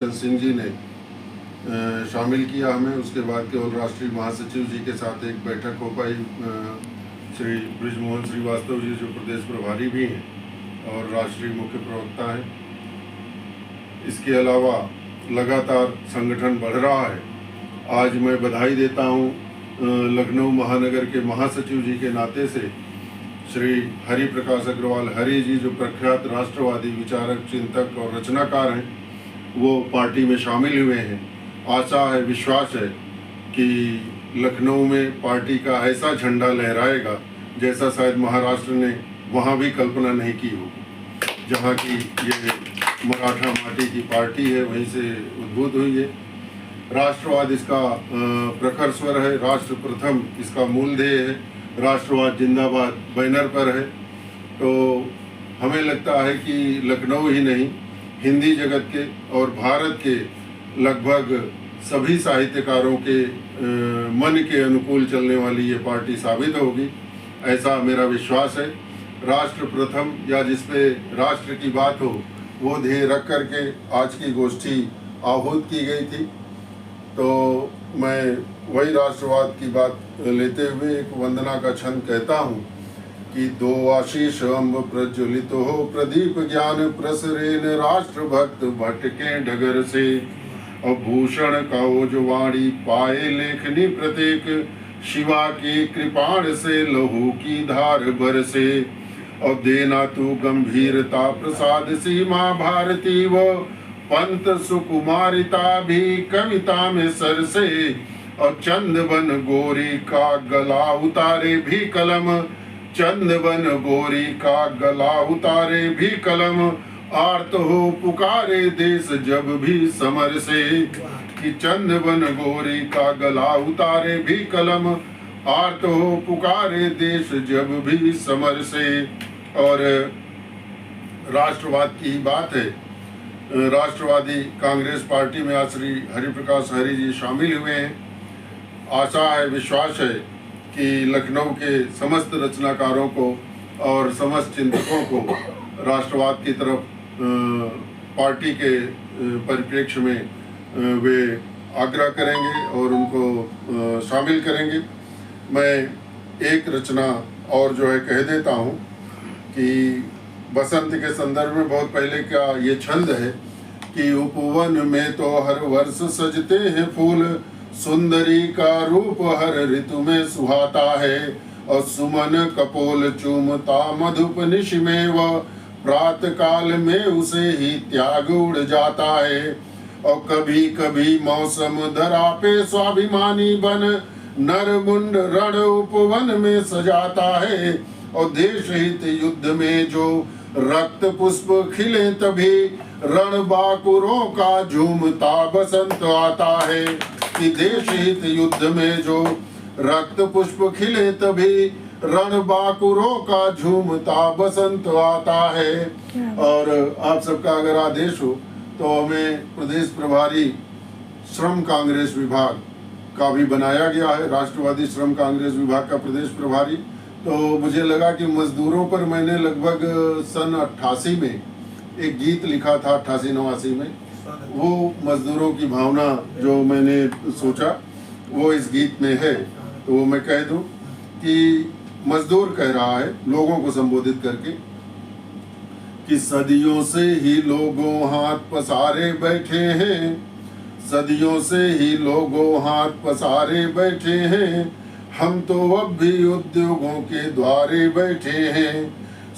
सिंह जी ने शामिल किया हमें। उसके बाद केवल राष्ट्रीय महासचिव जी के साथ एक बैठक हो पाई। श्री बृजमोहन श्रीवास्तव जी जो प्रदेश प्रभारी भी हैं और राष्ट्रीय मुख्य प्रवक्ता हैं। इसके अलावा लगातार संगठन बढ़ रहा है। आज मैं बधाई देता हूं लखनऊ महानगर के महासचिव जी के नाते से श्री हरि प्रकाश अग्रवाल हरि जी, जो प्रख्यात राष्ट्रवादी विचारक, चिंतक और रचनाकार हैं, वो पार्टी में शामिल हुए हैं। आशा है, विश्वास है कि लखनऊ में पार्टी का ऐसा झंडा लहराएगा जैसा शायद महाराष्ट्र ने वहाँ भी कल्पना नहीं की होगी। जहाँ की ये मराठा माटी की पार्टी है, वहीं से उद्भूत हुई है। राष्ट्रवाद इसका प्रखर स्वर है, राष्ट्र प्रथम इसका मूल ध्येय है, राष्ट्रवाद जिंदाबाद बैनर पर है। तो हमें लगता है कि लखनऊ ही नहीं, हिंदी जगत के और भारत के लगभग सभी साहित्यकारों के मन के अनुकूल चलने वाली ये पार्टी साबित होगी, ऐसा मेरा विश्वास है। राष्ट्र प्रथम या जिसपे राष्ट्र की बात हो, वो ध्येय रख करके आज की गोष्ठी आहूत की गई थी। तो मैं वही राष्ट्रवाद की बात लेते हुए एक वंदना का छंद कहता हूँ कि दो आशीष अम्ब प्रज्वलित हो, प्रदीप ज्ञान प्रसरेन, राष्ट्र भक्त भटके डगर से, और भूषण का ओजवाणी पाए लेखनी प्रत्येक, शिवा की कृपाण से लहू की धार बरसे, और देना तू गंभीरता प्रसाद सीमा भारती, वो पंत सुकुमारिता भी कविता में सरसे, और चंदबन गोरी का गला उतारे भी कलम, चंदबन गोरी का गला उतारे भी कलम, आर्त हो पुकारे देश जब भी समर से, कि चंदबन गोरी का गला उतारे भी कलम, आर्त हो पुकारे देश जब भी समर से। और राष्ट्रवाद की बात है, राष्ट्रवादी कांग्रेस पार्टी में आज श्री हरिप्रकाश हरि जी शामिल हुए हैं। आशा है, विश्वास है कि लखनऊ के समस्त रचनाकारों को और समस्त चिंतकों को राष्ट्रवाद की तरफ पार्टी के परिप्रेक्ष्य में वे आग्रह करेंगे और उनको शामिल करेंगे। मैं एक रचना और जो है कह देता हूँ कि बसंत के संदर्भ में बहुत पहले का ये छंद है कि उपवन में तो हर वर्ष सजते हैं फूल, सुंदरी का रूप हर ऋतु में सुहाता है, और सुमन कपोल चूमता मधुप निश में, वह प्रातः काल में उसे ही त्याग उड़ जाता है, और कभी कभी मौसम धरा पे स्वाभिमानी बन, नर मुंड रण उपवन में सजाता है, और देश हित युद्ध में जो रक्त पुष्प खिले तभी रण बाकुरों का झूमता बसंत आता है, कि देश हित युद्ध में जो रक्त पुष्प खिले तभी रण बाकुरों का झूमता बसंत आता है। और आप सबका अगर आदेश हो तो हमें प्रदेश प्रभारी श्रम कांग्रेस विभाग का भी बनाया गया है, राष्ट्रवादी श्रम कांग्रेस विभाग का प्रदेश प्रभारी। तो मुझे लगा कि मजदूरों पर मैंने लगभग सन 88 में एक गीत लिखा था, 88-89 में। वो मजदूरों की भावना जो मैंने सोचा वो इस गीत में है, तो वो मैं कह दूं कि मजदूर कह रहा है लोगों को संबोधित करके कि सदियों से ही लोगों हाथ पसारे बैठे हैं, सदियों से ही लोगों हाथ पसारे बैठे हैं, हम तो अब भी उद्योगों के द्वारे बैठे हैं,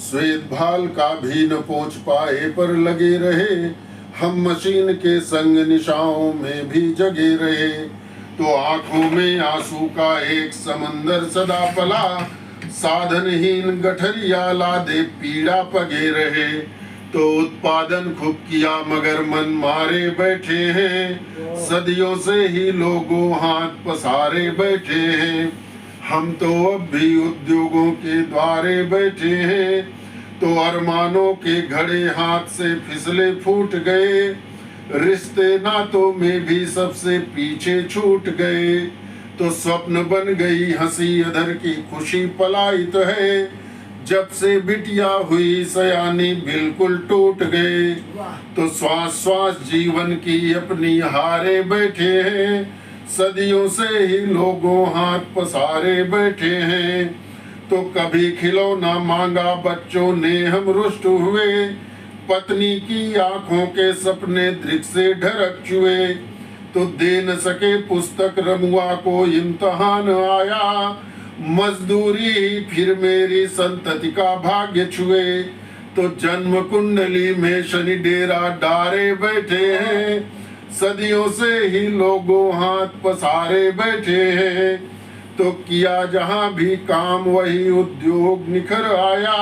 श्वेत भाल का भी न पहुंच पाए पर लगे रहे, हम मशीन के संग निशाओं में भी जगे रहे, तो आंखों में आंसू का एक समंदर सदा पला, साधनहीन गठरिया लादे पीड़ा पगे रहे, तो उत्पादन खूब किया मगर मन मारे बैठे हैं, सदियों से ही लोगों हाथ पसारे बैठे हैं, हम तो अब भी उद्योगों के द्वारे बैठे हैं, तो अरमानों के घड़े हाथ से फिसले फूट गए, रिश्ते नातों में भी सबसे पीछे छूट गए, तो स्वप्न बन गई हंसी अधर की खुशी पलायित है, जब से बिटिया हुई सयानी बिल्कुल टूट गए। तो श्वास श्वास जीवन की अपनी हारे बैठे हैं, सदियों से ही लोगों हाथ पसारे बैठे हैं। तो कभी खिलौना मांगा बच्चों ने हम रुष्ट हुए, पत्नी की आंखों के सपने दृक से ढरक चुए। तो दे न सके पुस्तक रमुआ को इम्तहान आया, मजदूरी ही फिर मेरी संतति का भाग्य छुए। तो जन्म कुंडली में शनि डेरा डारे बैठे हैं, सदियों से ही लोगों हाथ पसारे बैठे हैं। तो किया जहां भी काम वही उद्योग निखर आया,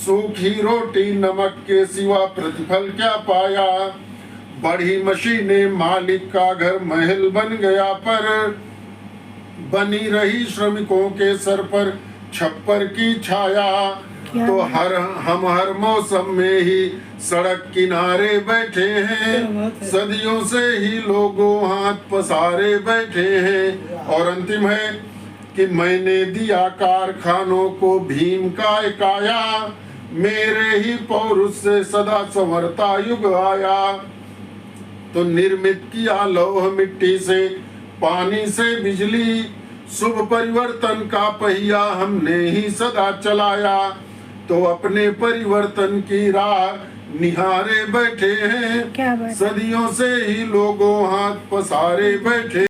सूखी रोटी नमक के सिवा प्रतिफल क्या पाया। बड़ी मशीनें मालिक का घर महल बन गया, पर बनी रही श्रमिकों के सर पर छप्पर की छाया। तो हम हर मौसम में ही सड़क किनारे बैठे हैं, सदियों से ही लोगों हाथ पसारे बैठे हैं। और अंतिम है कि मैंने दिया कारखानों को भीम का काया, मेरे ही पौरुष से सदा संवरता युग आया। तो निर्मित किया लौह मिट्टी से पानी से बिजली, शुभ परिवर्तन का पहिया हमने ही सदा चलाया। तो अपने परिवर्तन की राह निहारे बैठे हैं, सदियों से ही लोगों हाथ पसारे बैठे।